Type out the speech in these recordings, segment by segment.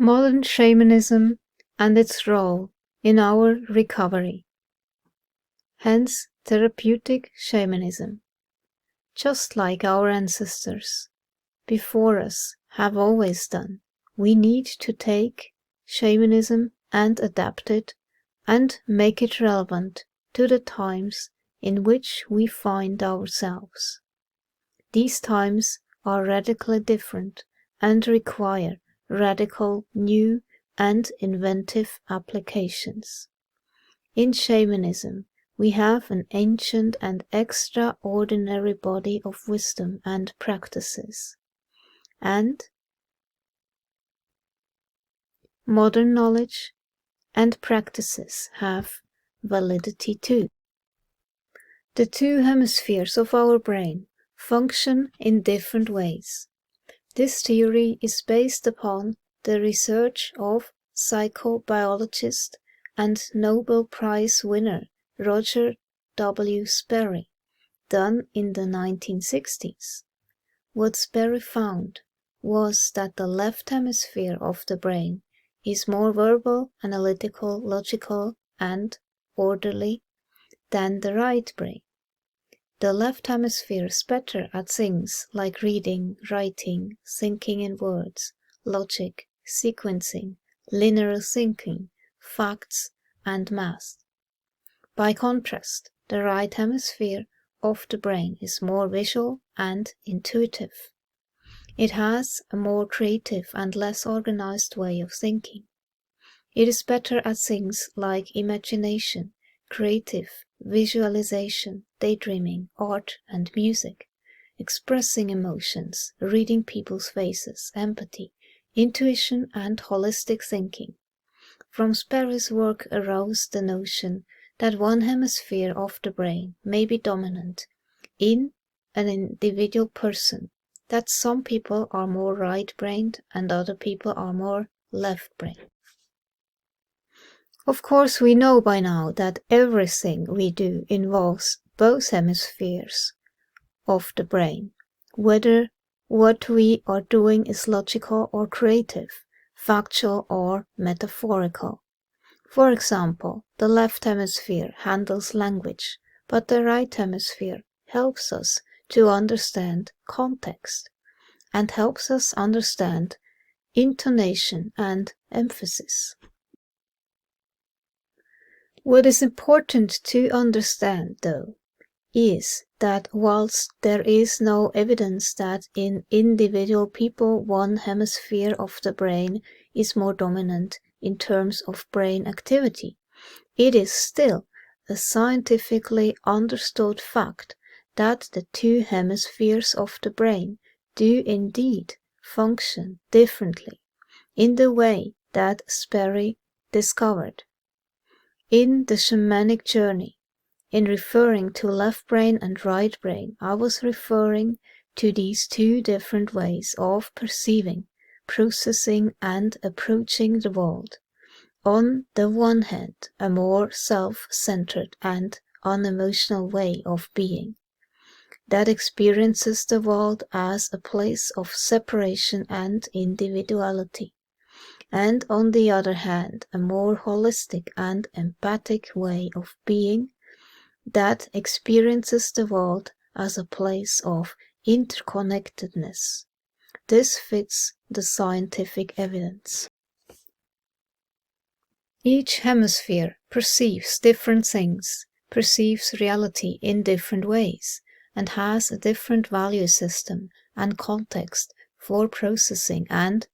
Modern shamanism and its role in our recovery. Hence, therapeutic shamanism. Just like our ancestors before us have always done, we need to take shamanism and adapt it and make it relevant to the times in which we find ourselves. These times are radically different and require radical, new, and inventive applications. In shamanism, we have an ancient and extraordinary body of wisdom and practices, and modern knowledge and practices have validity too. The two hemispheres of our brain function in different ways. This theory is based upon the research of psychobiologist and Nobel Prize winner Roger W. Sperry, done in the 1960s. What Sperry found was that the left hemisphere of the brain is more verbal, analytical, logical, and orderly than the right brain. The left hemisphere is better at things like reading, writing, thinking in words, logic, sequencing, linear thinking, facts, and math. By contrast, the right hemisphere of the brain is more visual and intuitive. It has a more creative and less organized way of thinking. It is better at things like imagination, creative, visualization, daydreaming, art and music, expressing emotions, reading people's faces, empathy, intuition and holistic thinking. From Sperry's work arose the notion that one hemisphere of the brain may be dominant in an individual person, that some people are more right-brained and other people are more left-brained. Of course, we know by now that everything we do involves both hemispheres of the brain, whether what we are doing is logical or creative, factual or metaphorical. For example, the left hemisphere handles language, but the right hemisphere helps us to understand context and helps us understand intonation and emphasis. What is important to understand, though, is that whilst there is no evidence that in individual people one hemisphere of the brain is more dominant in terms of brain activity, it is still a scientifically understood fact that the two hemispheres of the brain do indeed function differently in the way that Sperry discovered. In the shamanic journey, in referring to left brain and right brain, I was referring to these two different ways of perceiving, processing, and approaching the world. On the one hand, a more self-centered and unemotional way of being that experiences the world as a place of separation and individuality. And on the other hand, a more holistic and empathic way of being that experiences the world as a place of interconnectedness. This fits the scientific evidence. Each hemisphere perceives different things, perceives reality in different ways, and has a different value system and context for processing and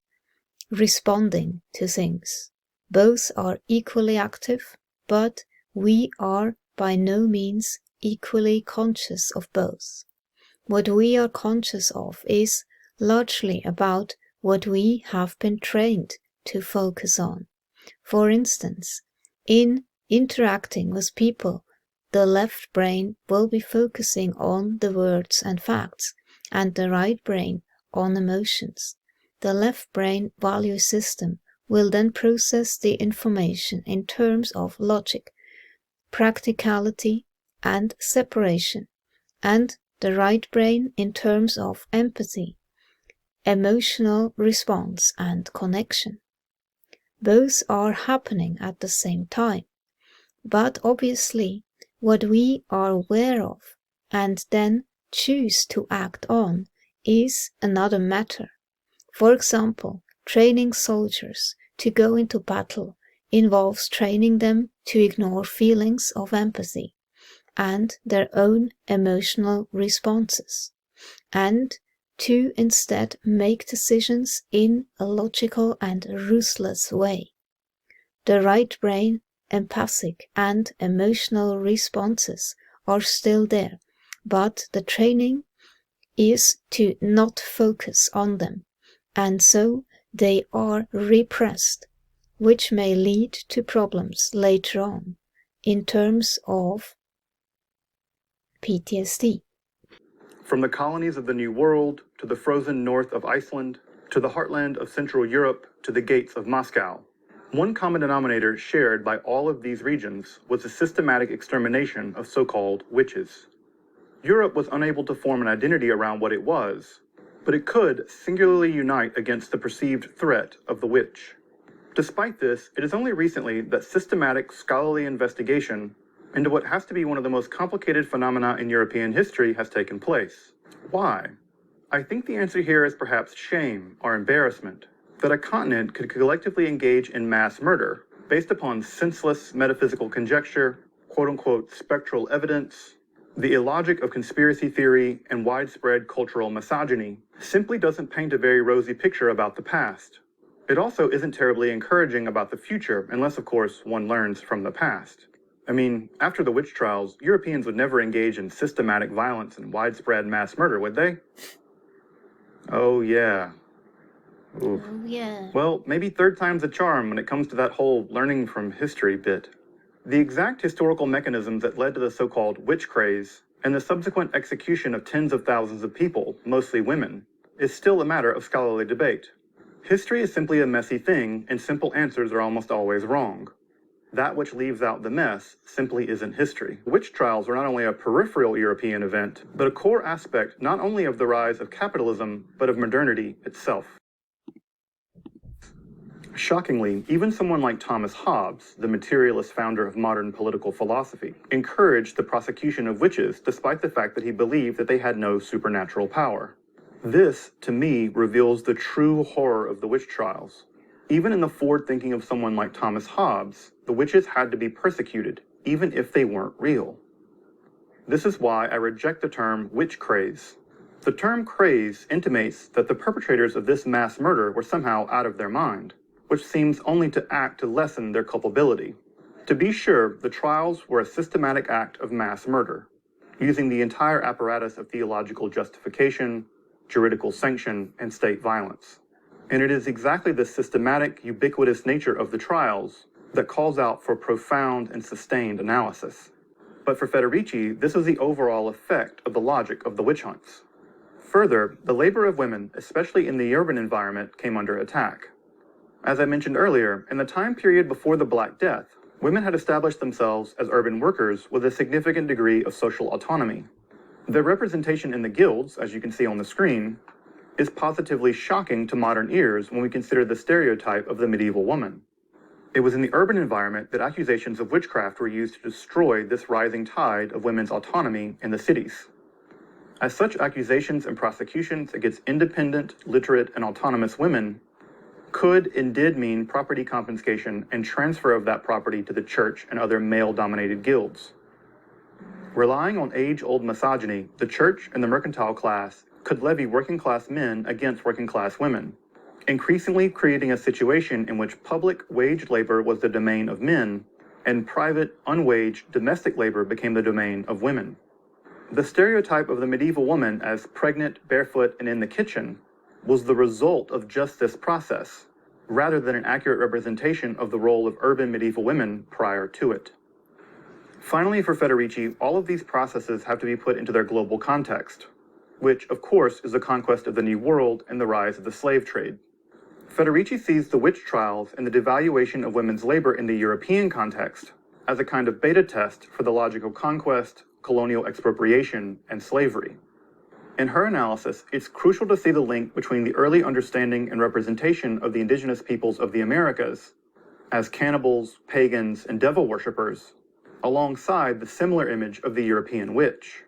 responding to things. Both are equally active, but we are by no means equally conscious of both. What we are conscious of is largely about what we have been trained to focus on. For instance, in interacting with people, the left brain will be focusing on the words and facts, and the right brain on emotions. The left brain value system will then process the information in terms of logic, practicality, and separation, and the right brain in terms of empathy, emotional response, and connection. Both are happening at the same time. But obviously, what we are aware of and then choose to act on is another matter. For example, training soldiers to go into battle involves training them to ignore feelings of empathy and their own emotional responses, and to instead make decisions in a logical and ruthless way. The right brain, empathic and emotional responses are still there, but the training is to not focus on them, and so they are repressed, which may lead to problems later on in terms of PTSD. From the colonies of the New World, to the frozen north of Iceland, to the heartland of Central Europe, to the gates of Moscow, one common denominator shared by all of these regions was the systematic extermination of so-called witches. Europe was unable to form an identity around what it was, but it could singularly unite against the perceived threat of the witch. Despite this, it is only recently that systematic scholarly investigation into what has to be one of the most complicated phenomena in European history has taken place. Why? I think the answer here is perhaps shame or embarrassment, that a continent could collectively engage in mass murder based upon senseless metaphysical conjecture, quote-unquote spectral evidence, the illogic of conspiracy theory, and widespread cultural misogyny simply doesn't paint a very rosy picture about the past. It also isn't terribly encouraging about the future, unless of course one learns from the past. I mean, after the witch trials, Europeans would never engage in systematic violence and widespread mass murder, would they? Oh yeah. Oof. Oh yeah. Well, maybe third time's a charm when it comes to that whole learning from history bit. The exact historical mechanisms that led to the so-called witch craze and the subsequent execution of tens of thousands of people, mostly women, is still a matter of scholarly debate. History is simply a messy thing, and simple answers are almost always wrong. That which leaves out the mess simply isn't history. Witch trials were not only a peripheral European event, but a core aspect not only of the rise of capitalism, but of modernity itself. Shockingly, even someone like Thomas Hobbes, the materialist founder of modern political philosophy, encouraged the prosecution of witches despite the fact that he believed that they had no supernatural power. This, to me, reveals the true horror of the witch trials. Even in the forward thinking of someone like Thomas Hobbes, the witches had to be persecuted, even if they weren't real. This is why I reject the term witch craze. The term craze intimates that the perpetrators of this mass murder were somehow out of their mind, which seems only to act to lessen their culpability. To be sure, the trials were a systematic act of mass murder, using the entire apparatus of theological justification, juridical sanction, and state violence. And it is exactly the systematic, ubiquitous nature of the trials that calls out for profound and sustained analysis. But for Federici, this is the overall effect of the logic of the witch hunts. Further, the labor of women, especially in the urban environment, came under attack. As I mentioned earlier, in the time period before the Black Death, women had established themselves as urban workers with a significant degree of social autonomy. Their representation in the guilds, as you can see on the screen, is positively shocking to modern ears when we consider the stereotype of the medieval woman. It was in the urban environment that accusations of witchcraft were used to destroy this rising tide of women's autonomy in the cities. As such, accusations and prosecutions against independent, literate, and autonomous women could and did mean property confiscation and transfer of that property to the church and other male-dominated guilds. Relying on age-old misogyny, the church and the mercantile class could levy working-class men against working-class women, increasingly creating a situation in which public waged labor was the domain of men, and private, unwaged domestic labor became the domain of women. The stereotype of the medieval woman as pregnant, barefoot, and in the kitchen was the result of just this process, rather than an accurate representation of the role of urban medieval women prior to it. Finally, for Federici, all of these processes have to be put into their global context, which, of course, is the conquest of the New World and the rise of the slave trade. Federici sees the witch trials and the devaluation of women's labor in the European context as a kind of beta test for the logical conquest, colonial expropriation, and slavery. In her analysis, it's crucial to see the link between the early understanding and representation of the indigenous peoples of the Americas as cannibals, pagans, and devil worshippers, alongside the similar image of the European witch.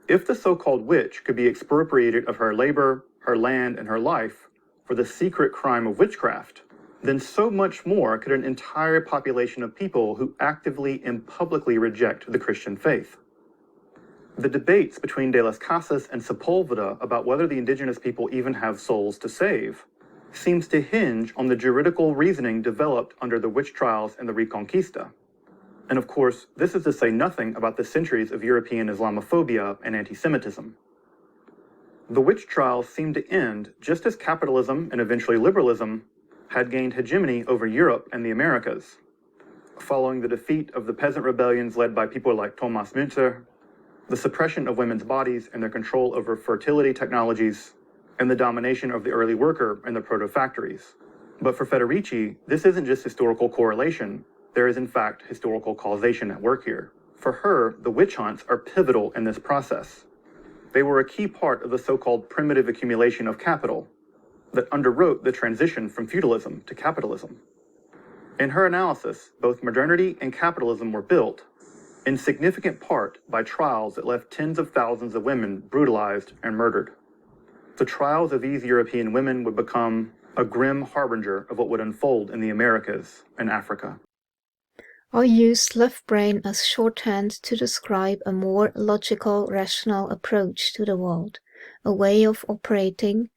If the so-called witch could be expropriated of her labor, her land, and her life for the secret crime of witchcraft, then so much more could an entire population of people who actively and publicly reject the Christian faith. The debates between De las Casas and Sepulveda about whether the indigenous people even have souls to save seems to hinge on the juridical reasoning developed under the witch trials and the Reconquista. And of course, this is to say nothing about the centuries of European Islamophobia and anti-Semitism. The witch trials seem to end just as capitalism and eventually liberalism had gained hegemony over Europe and the Americas, following the defeat of the peasant rebellions led by people like Thomas Müntzer, the suppression of women's bodies and their control over fertility technologies, and the domination of the early worker in the proto-factories. But for Federici, this isn't just historical correlation, there is in fact historical causation at work here. For her, the witch hunts are pivotal in this process. They were a key part of the so-called primitive accumulation of capital that underwrote the transition from feudalism to capitalism. In her analysis, both modernity and capitalism were built, in significant part, by trials that left tens of thousands of women brutalized and murdered. The trials of these European women would become a grim harbinger of what would unfold in the Americas and Africa. I used left brain as shorthand to describe a more logical, rational approach to the world, a way of operating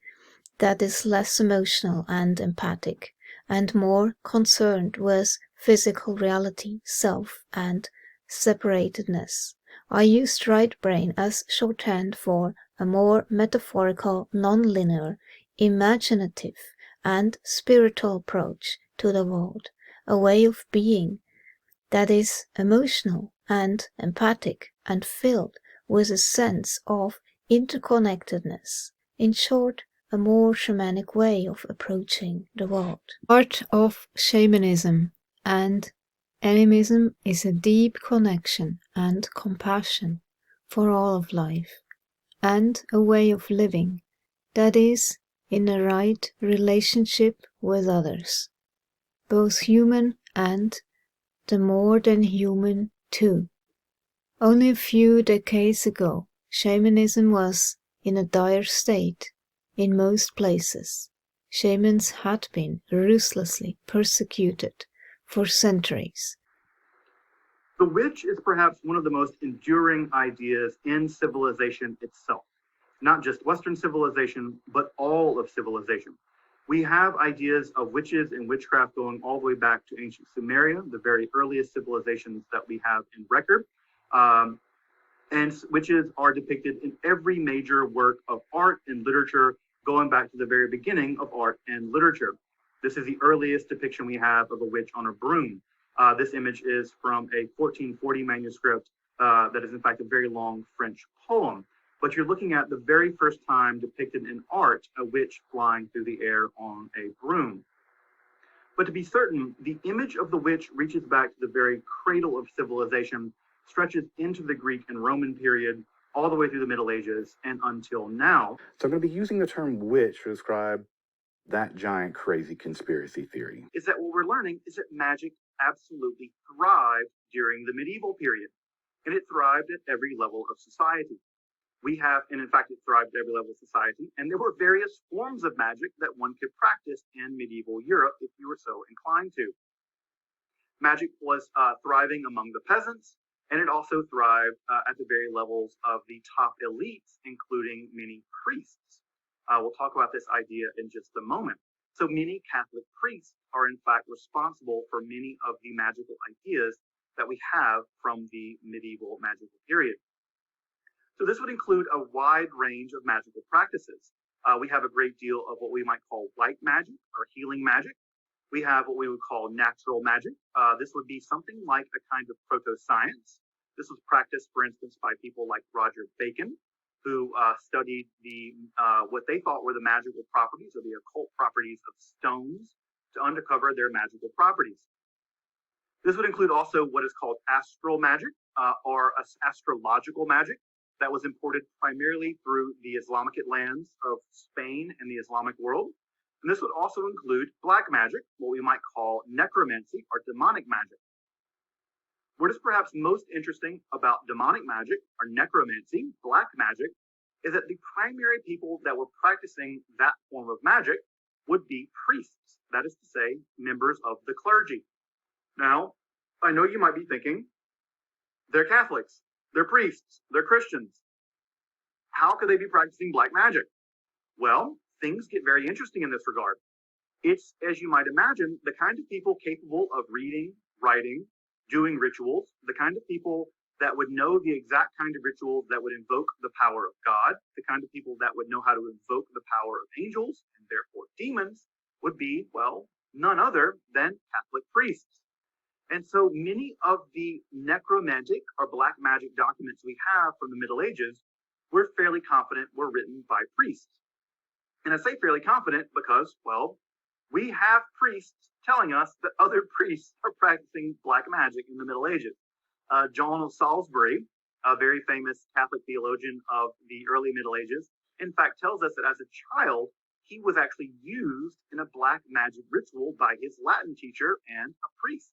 that is less emotional and empathic, and more concerned with physical reality, self, and separatedness. I used right brain as shorthand for a more metaphorical, non-linear, imaginative, and spiritual approach to the world, a way of being that is emotional and empathic and filled with a sense of interconnectedness. In short, a more shamanic way of approaching the world. Part of shamanism and animism is a deep connection and compassion for all of life, and a way of living that is in the right relationship with others, both human and the more than human too. Only a few decades ago, shamanism was in a dire state in most places. Shamans had been ruthlessly persecuted for centuries. The witch is perhaps one of the most enduring ideas in civilization itself. Not just Western civilization, but all of civilization. We have ideas of witches and witchcraft going all the way back to ancient Sumeria, the very earliest civilizations that we have in record. And witches are depicted in every major work of art and literature, going back to the very beginning of art and literature. This is the earliest depiction we have of a witch on a broom. This image is from a 1440 manuscript that is in fact a very long French poem. But you're looking at the very first time depicted in art, a witch flying through the air on a broom. But to be certain, the image of the witch reaches back to the very cradle of civilization, stretches into the Greek and Roman period, all the way through the Middle Ages and until now. So I'm going to be using the term witch to describe that giant crazy conspiracy theory. Is that what we're learning is that magic absolutely thrived during the medieval period, and it thrived at every level of society. We have, and in fact, it thrived at every level of society, and there were various forms of magic that one could practice in medieval Europe if you were so inclined to. Magic was thriving among the peasants, and it also thrived at the very levels of the top elites, including many priests. We'll talk about this idea in just a moment. So many Catholic priests are in fact responsible for many of the magical ideas that we have from the medieval magical period. So this would include a wide range of magical practices. We have a great deal of what we might call white magic or healing magic. We have what we would call natural magic. This would be something like a kind of proto-science. This was practiced, for instance, by people like Roger Bacon, who studied what they thought were the magical properties or the occult properties of stones to uncover their magical properties. This would include also what is called astral magic or astrological magic that was imported primarily through the Islamic lands of Spain and the Islamic world. And this would also include black magic, what we might call necromancy or demonic magic. What is perhaps most interesting about demonic magic or necromancy, black magic, is that the primary people that were practicing that form of magic would be priests, that is to say, members of the clergy. Now, I know you might be thinking, they're Catholics, they're priests, they're Christians. How could they be practicing black magic? Well, things get very interesting in this regard. It's, as you might imagine, the kind of people capable of reading, writing, doing rituals, the kind of people that would know the exact kind of rituals that would invoke the power of God, the kind of people that would know how to invoke the power of angels, and therefore demons, would be, well, none other than Catholic priests. And so many of the necromantic or black magic documents we have from the Middle Ages, we're fairly confident were written by priests. And I say fairly confident because, well, we have priests telling us that other priests are practicing black magic in the Middle Ages. John of Salisbury, a very famous Catholic theologian of the early Middle Ages, in fact tells us that as a child, he was actually used in a black magic ritual by his Latin teacher and a priest.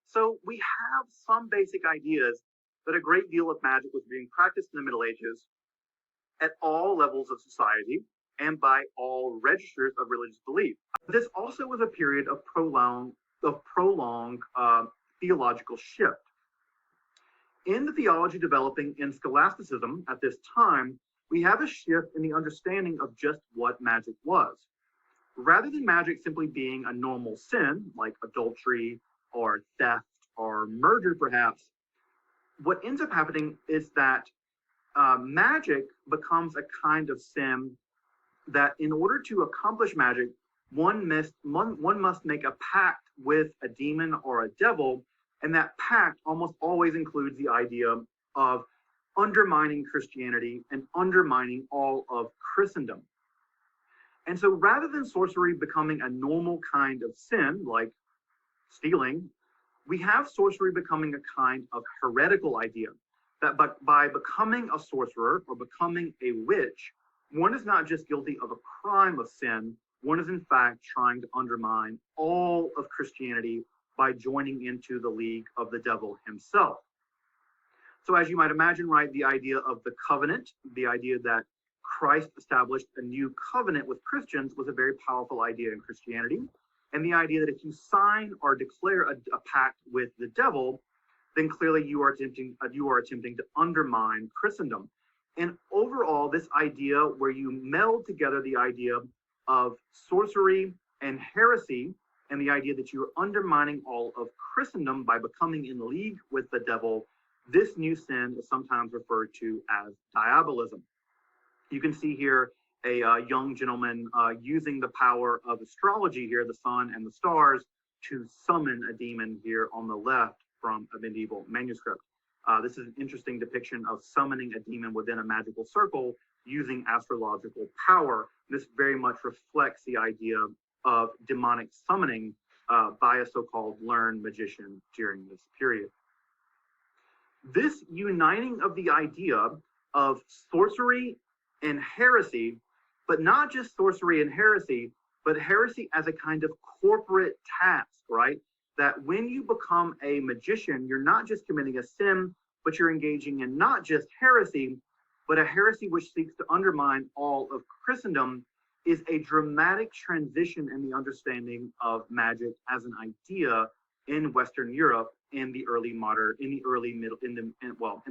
So we have some basic ideas that a great deal of magic was being practiced in the Middle Ages at all levels of society and by all registers of religious belief. This also was a period of prolonged theological shift. In the theology developing in scholasticism at this time, we have a shift in the understanding of just what magic was. Rather than magic simply being a normal sin, like adultery or theft or murder perhaps, what ends up happening is that magic becomes a kind of sin that in order to accomplish magic, one must make a pact with a demon or a devil, and that pact almost always includes the idea of undermining Christianity and undermining all of Christendom. And so rather than sorcery becoming a normal kind of sin, like stealing, we have sorcery becoming a kind of heretical idea, that by becoming a sorcerer or becoming a witch, one is not just guilty of a crime of sin, one is in fact trying to undermine all of Christianity by joining into the league of the devil himself. So as you might imagine, right, the idea of the covenant, the idea that Christ established a new covenant with Christians was a very powerful idea in Christianity. And the idea that if you sign or declare a pact with the devil, then clearly you are attempting to undermine Christendom. And overall, this idea where you meld together the idea of sorcery and heresy and the idea that you are undermining all of Christendom by becoming in league with the devil, this new sin is sometimes referred to as diabolism. You can see here a young gentleman using the power of astrology here, the sun and the stars, to summon a demon here on the left from a medieval manuscript. This is an interesting depiction of summoning a demon within a magical circle using astrological power. This very much reflects the idea of demonic summoning by a so-called learned magician during this period. This uniting of the idea of sorcery and heresy, but not just sorcery and heresy, but heresy as a kind of corporate task, right? That when you become a magician, you're not just committing a sin, but you're engaging in not just heresy, but a heresy which seeks to undermine all of Christendom, is a dramatic transition in the understanding of magic as an idea in Western Europe in the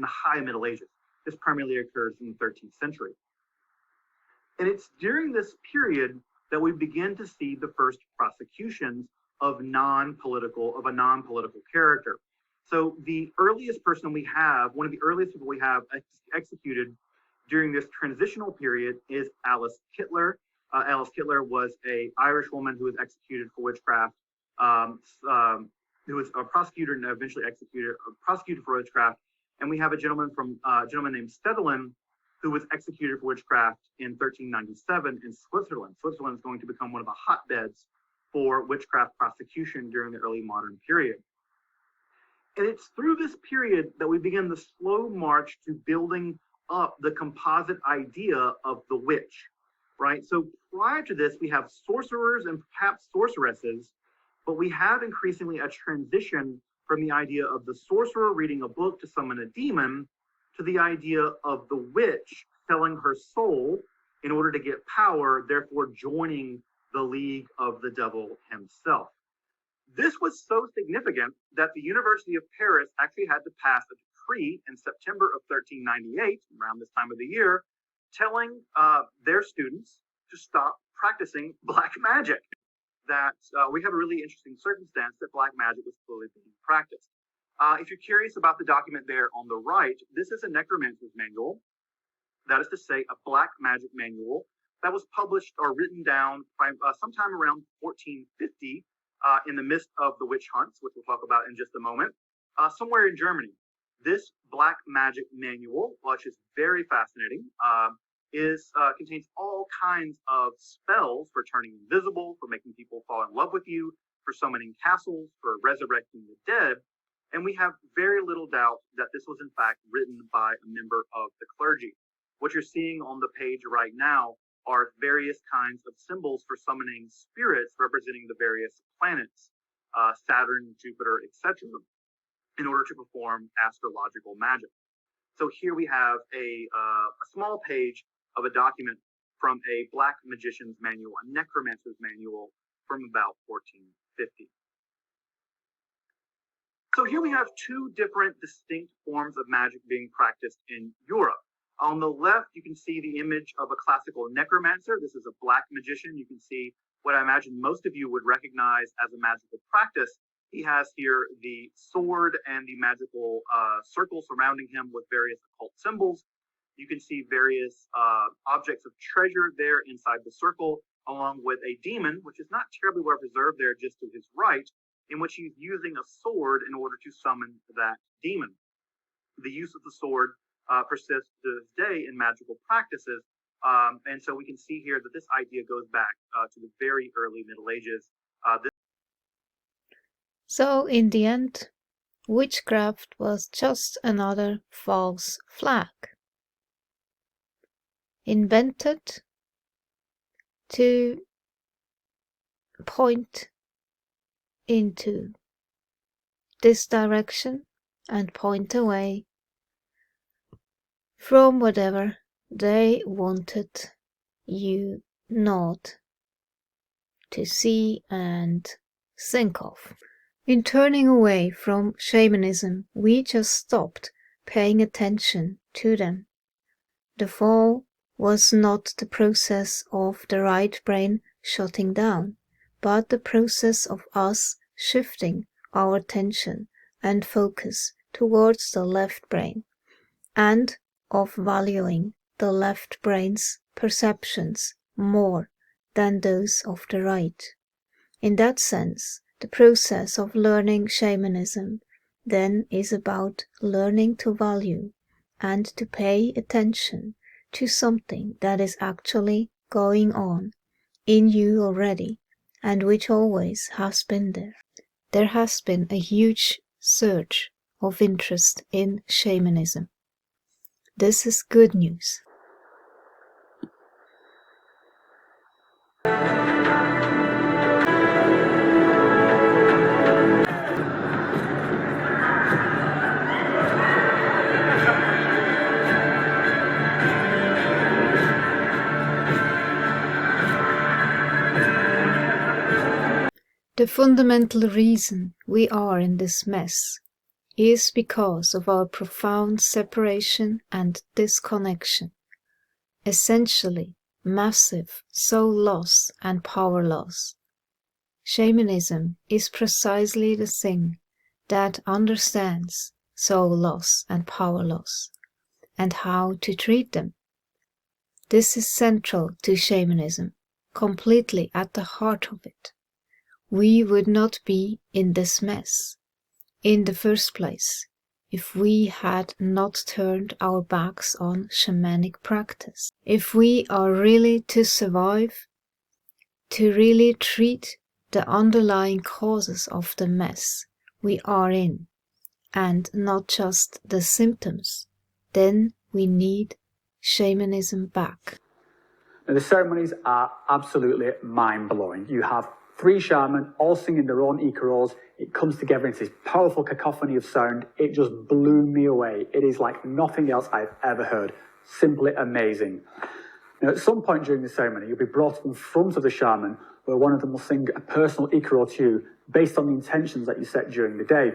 high Middle Ages. This primarily occurs in the 13th century. And it's during this period that we begin to see the first prosecutions of a non-political character. So the earliest person we have, one of the earliest people we have executed during this transitional period is Alice Kittler. Alice Kittler was an Irish woman who was executed for witchcraft, who was a prosecutor and eventually prosecuted for witchcraft. And we have a gentleman named Stedelen, who was executed for witchcraft in 1397 in Switzerland. Switzerland is going to become one of the hotbeds for witchcraft prosecution during the early modern period. And it's through this period that we begin the slow march to building up the composite idea of the witch. right? So prior to this, we have sorcerers and perhaps sorceresses, but we have increasingly a transition from the idea of the sorcerer reading a book to summon a demon to the idea of the witch selling her soul in order to get power, therefore joining the League of the Devil himself. This was so significant that the University of Paris actually had to pass a decree in September of 1398, around this time of the year, telling their students to stop practicing black magic. That we have a really interesting circumstance that black magic was clearly being practiced. If you're curious about the document there on the right, this is a necromancer's manual. That is to say, a black magic manual that was published or written down by, sometime around 1450 in the midst of the witch hunts, which we'll talk about in just a moment, somewhere in Germany. This black magic manual, which is very fascinating, contains all kinds of spells for turning invisible, for making people fall in love with you, for summoning castles, for resurrecting the dead. And we have very little doubt that this was in fact written by a member of the clergy. What you're seeing on the page right now are various kinds of symbols for summoning spirits representing the various planets, Saturn, Jupiter, etc., in order to perform astrological magic. So here we have a small page of a document from a black magician's manual, a necromancer's manual from about 1450. So here we have two different distinct forms of magic being practiced in Europe. On the left, you can see the image of a classical necromancer. This is a black magician. You can see what I imagine most of you would recognize as a magical practice. He has here the sword and the magical circle surrounding him with various occult symbols. You can see various objects of treasure there inside the circle, along with a demon, which is not terribly well preserved there just to his right, in which he's using a sword in order to summon that demon. The use of the sword persists to this day in magical practices. And so we can see here that this idea goes back to the very early Middle Ages. So in the end, witchcraft was just another false flag, invented to point into this direction and point away from whatever they wanted you not to see and think of. In turning away from shamanism, we just stopped paying attention to them. The fall was not the process of the right brain shutting down, but the process of us shifting our attention and focus towards the left brain, and of valuing the left brain's perceptions more than those of the right. In that sense, the process of learning shamanism then is about learning to value and to pay attention to something that is actually going on in you already and which always has been there. There has been a huge surge of interest in shamanism. This is good news. The fundamental reason we are in this mess is because of our profound separation and disconnection. Essentially, massive soul loss and power loss. Shamanism is precisely the thing that understands soul loss and power loss, and how to treat them. This is central to shamanism, completely at the heart of it. We would not be in this mess, in the first place, if we had not turned our backs on shamanic practice. If we are really to survive, to really treat the underlying causes of the mess we are in, and not just the symptoms, then we need shamanism back. Now, the ceremonies are absolutely mind-blowing. You have 3 shamans all singing their own Icaros. It comes together into this powerful cacophony of sound. It just blew me away. It is like nothing else I've ever heard. Simply amazing. Now, at some point during the ceremony, you'll be brought in front of the shaman, where one of them will sing a personal Icaro to you based on the intentions that you set during the day.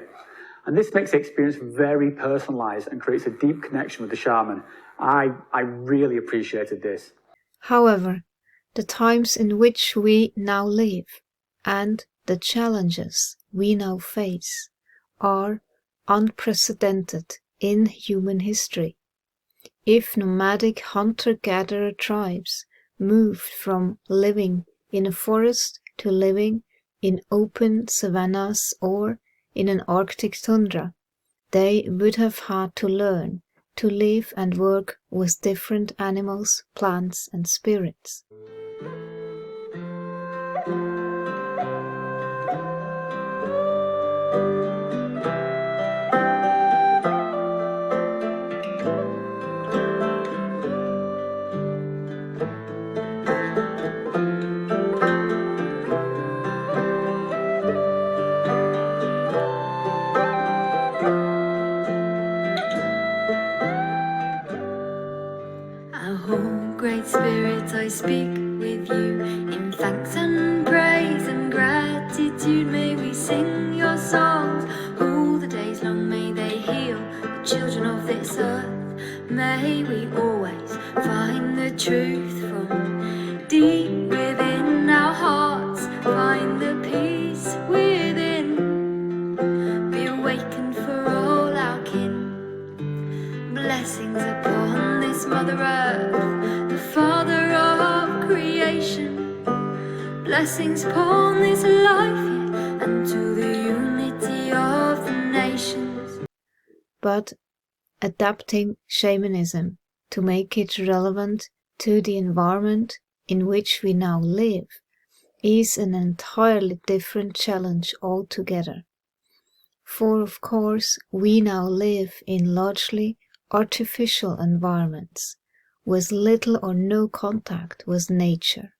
And this makes the experience very personalized and creates a deep connection with the shaman. I really appreciated this. However, the times in which we now live and the challenges we now face are unprecedented in human history. If nomadic hunter-gatherer tribes moved from living in a forest to living in open savannas or in an Arctic tundra, they would have had to learn to live and work with different animals, plants, and spirits. Great Spirit, I speak with you in thanks and praise and gratitude. May we sing your songs all the days long. May they heal the children of this earth. May we always find the truth from deep within our hearts. Find the peace within. Be awakened for all our kin. Blessings upon this Mother Earth, the Father of creation. Blessings upon this life, and to the unity of the nations. But adapting shamanism to make it relevant to the environment in which we now live is an entirely different challenge altogether. For of course we now live in largely artificial environments with little or no contact with nature.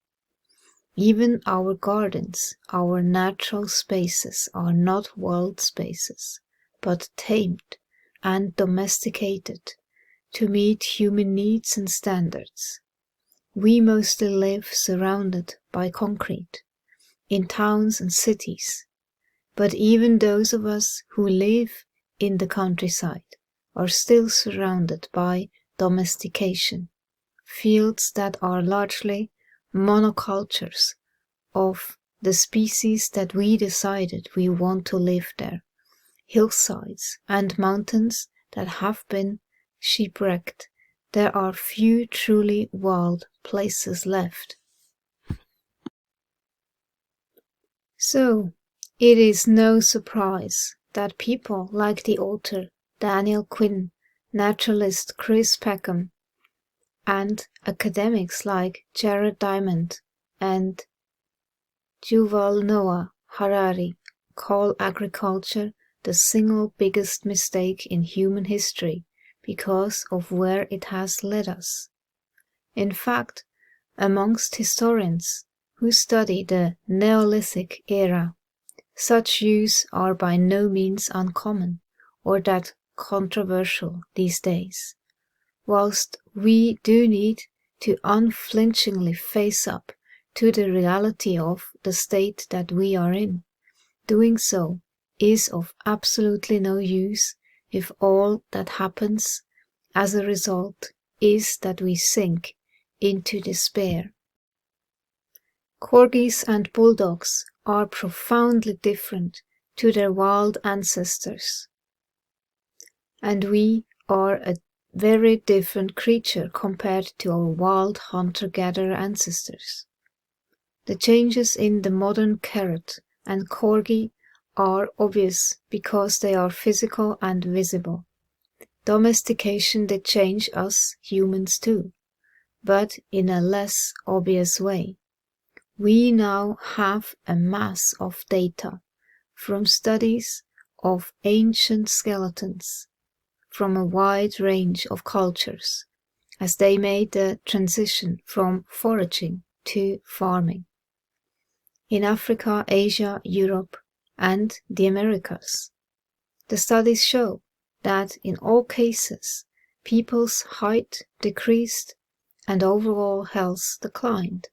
Even our gardens, our natural spaces, are not wild spaces, but tamed and domesticated to meet human needs and standards. We mostly live surrounded by concrete, in towns and cities, but even those of us who live in the countryside are still surrounded by domestication, fields that are largely monocultures of the species that we decided we want to live there, hillsides and mountains that have been shipwrecked. There are few truly wild places left. So, it is no surprise that people like the author Daniel Quinn, naturalist Chris Peckham, and academics like Jared Diamond and Yuval Noah Harari call agriculture the single biggest mistake in human history because of where it has led us. In fact, amongst historians who study the Neolithic era, such views are by no means uncommon or that controversial these days. Whilst we do need to unflinchingly face up to the reality of the state that we are in, doing so is of absolutely no use if all that happens as a result is that we sink into despair. Corgis and bulldogs are profoundly different to their wild ancestors, and we are a very different creature compared to our wild hunter-gatherer ancestors. The changes in the modern carrot and corgi are obvious because they are physical and visible. Domestication did change us humans too, but in a less obvious way. We now have a mass of data from studies of ancient skeletons from a wide range of cultures, as they made the transition from foraging to farming. In Africa, Asia, Europe, and the Americas. The studies show that in all cases, people's height decreased and overall health declined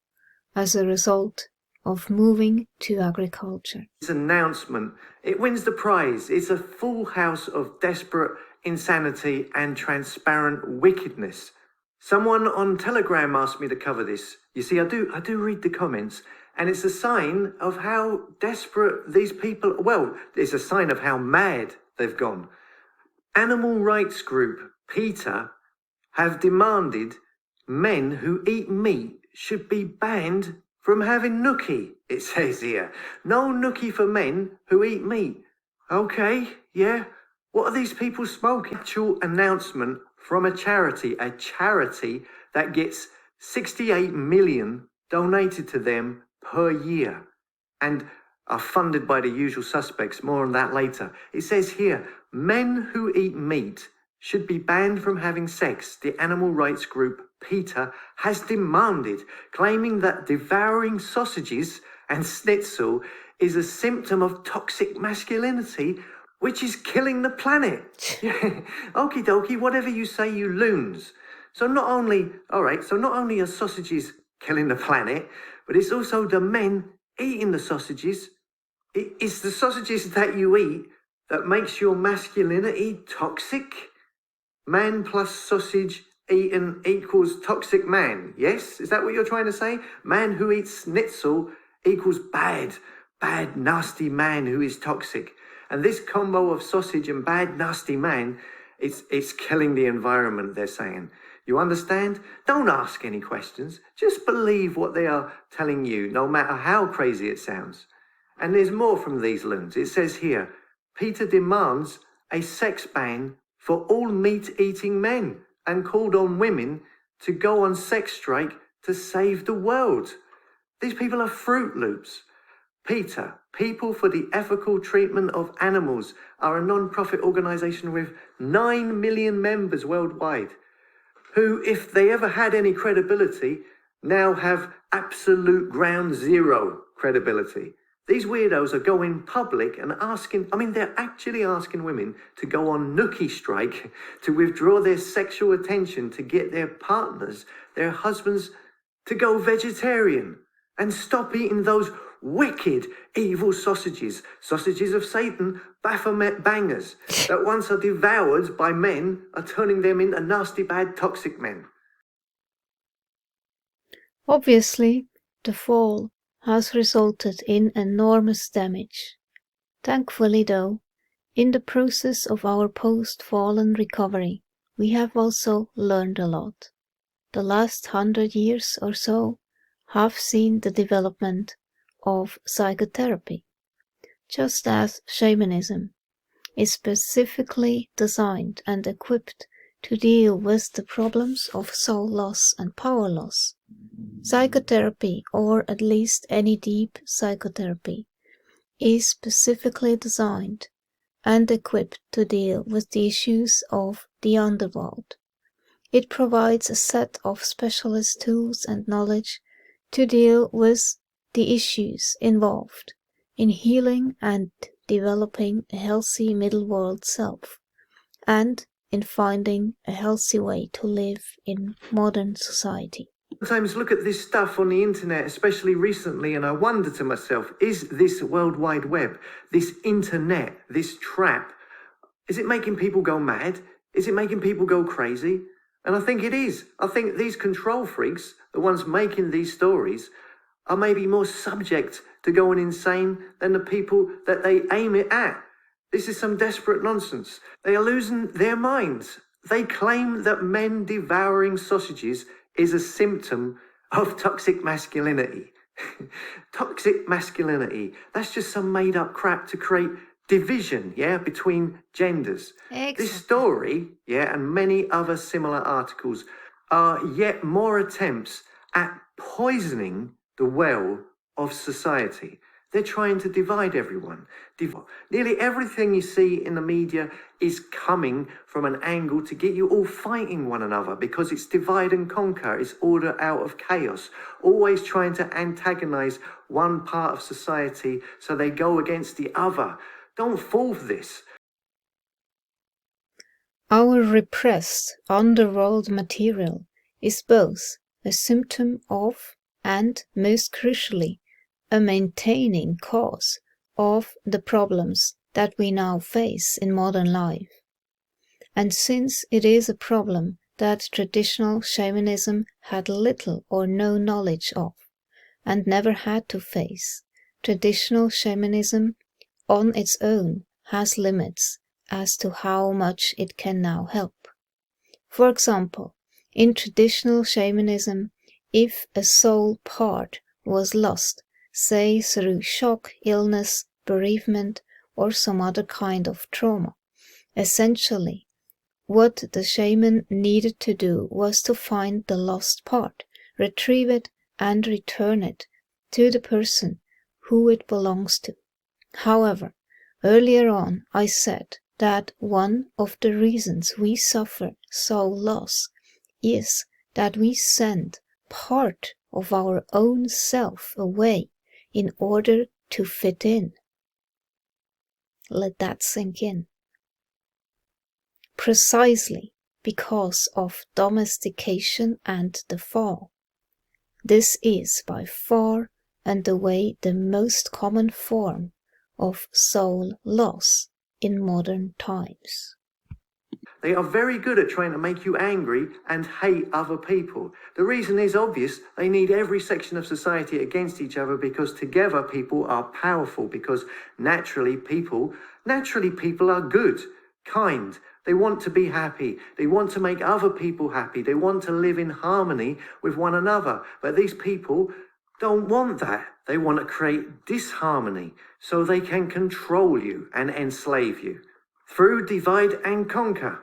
as a result of moving to agriculture. This announcement, it wins the prize. It's a full house of desperate insanity and transparent wickedness. Someone on Telegram asked me to cover this. You see, I do read the comments, and it's a sign of how desperate these people, well, it's a sign of how mad they've gone. Animal rights group PETA have demanded men who eat meat should be banned from having nookie, it says here. No nookie for men who eat meat. Okay, yeah. What are these people smoking? Actual announcement from a charity that gets 68 million donated to them per year and are funded by the usual suspects. More on that later. It says here, men who eat meat should be banned from having sex, the animal rights group PETA has demanded, claiming that devouring sausages and schnitzel is a symptom of toxic masculinity, which is killing the planet. Okie dokie, whatever you say, you loons. So not only are sausages killing the planet, but it's also the men eating the sausages. It's the sausages that you eat that makes your masculinity toxic. Man plus sausage eaten equals toxic man, yes? Is that what you're trying to say? Man who eats schnitzel equals bad, nasty man who is toxic. And this combo of sausage and bad, nasty man, it's killing the environment, they're saying. You understand? Don't ask any questions. Just believe what they are telling you, no matter how crazy it sounds. And there's more from these loons. It says here, PETA demands a sex ban for all meat-eating men and called on women to go on sex strike to save the world. These people are Fruit Loops. PETA, People for the Ethical Treatment of Animals, are a non-profit organisation with 9 million members worldwide, who, if they ever had any credibility, now have absolute ground zero credibility. These weirdos are going public and they're actually asking women to go on nookie strike to withdraw their sexual attention to get their partners, their husbands, to go vegetarian and stop eating those wicked, evil sausages of Satan, Baphomet bangers, that once are devoured by men are turning them into nasty, bad, toxic men. Obviously, the fall has resulted in enormous damage. Thankfully, though, in the process of our post-fallen recovery, we have also learned a lot. The last 100 years or so have seen the development of psychotherapy, just as shamanism is specifically designed and equipped to deal with the problems of soul loss and power loss. Psychotherapy, or at least any deep psychotherapy, is specifically designed and equipped to deal with the issues of the underworld. It provides a set of specialist tools and knowledge to deal with the issues involved in healing and developing a healthy middle world self, and in finding a healthy way to live in modern society. Sometimes look at this stuff on the internet, especially recently, and I wonder to myself, is this World Wide Web, this internet, this trap, is it making people go mad? Is it making people go crazy? And I think it is. I think these control freaks, the ones making these stories, are maybe more subject to going insane than the people that they aim it at. This is some desperate nonsense. They are losing their minds. They claim that men devouring sausages is a symptom of toxic masculinity. Toxic masculinity. That's just some made up crap to create division, between genders. Excellent. This story, and many other similar articles are yet more attempts at poisoning the well of society. They're trying to divide everyone. Nearly everything you see in the media is coming from an angle to get you all fighting one another because it's divide and conquer. It's order out of chaos. Always trying to antagonize one part of society so they go against the other. Don't fall for this. Our repressed underworld material is both a symptom of, and most crucially, a maintaining cause of the problems that we now face in modern life. And since it is a problem that traditional shamanism had little or no knowledge of, and never had to face, traditional shamanism on its own has limits as to how much it can now help. For example, in traditional shamanism, if a soul part was lost, say through shock, illness, bereavement, or some other kind of trauma, essentially, what the shaman needed to do was to find the lost part, retrieve it, and return it to the person who it belongs to. However, earlier on I said that one of the reasons we suffer soul loss is that we send part of our own self away in order to fit in. Let that sink in. Precisely because of domestication and the fall. This is by far and away the most common form of soul loss in modern times. They are very good at trying to make you angry and hate other people. The reason is obvious. They need every section of society against each other because together people are powerful, because naturally people are good, kind. They want to be happy. They want to make other people happy. They want to live in harmony with one another. But these people don't want that. They want to create disharmony so they can control you and enslave you through divide and conquer.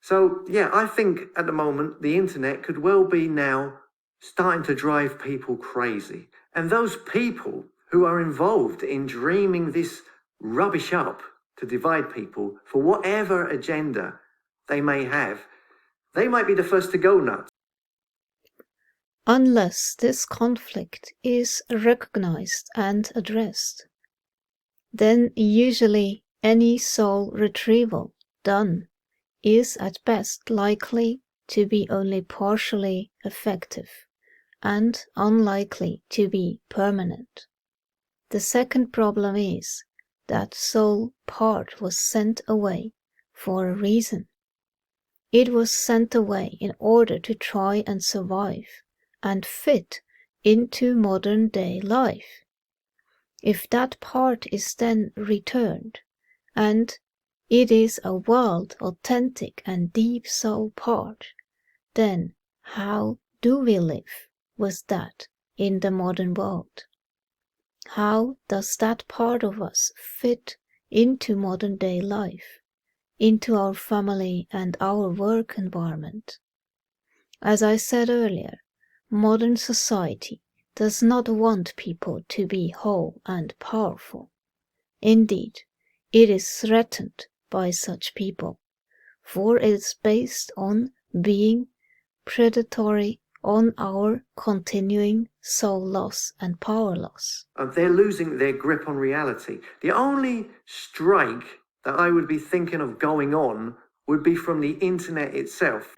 So, yeah, I think at the moment the internet could well be now starting to drive people crazy. And those people who are involved in dreaming this rubbish up to divide people for whatever agenda they may have, they might be the first to go nuts. Unless this conflict is recognized and addressed, then usually any soul retrieval done is at best likely to be only partially effective and unlikely to be permanent. The second problem is that soul part was sent away for a reason. It was sent away in order to try and survive and fit into modern day life. If that part is then returned, and it is a wild, authentic, and deep soul part, then how do we live with that in the modern world? How does that part of us fit into modern day life, into our family and our work environment? As I said earlier, modern society does not want people to be whole and powerful. Indeed, it is threatened by such people, for it is based on being predatory on our continuing soul loss and power loss. They're losing their grip on reality. The only strike that I would be thinking of going on would be from the internet itself.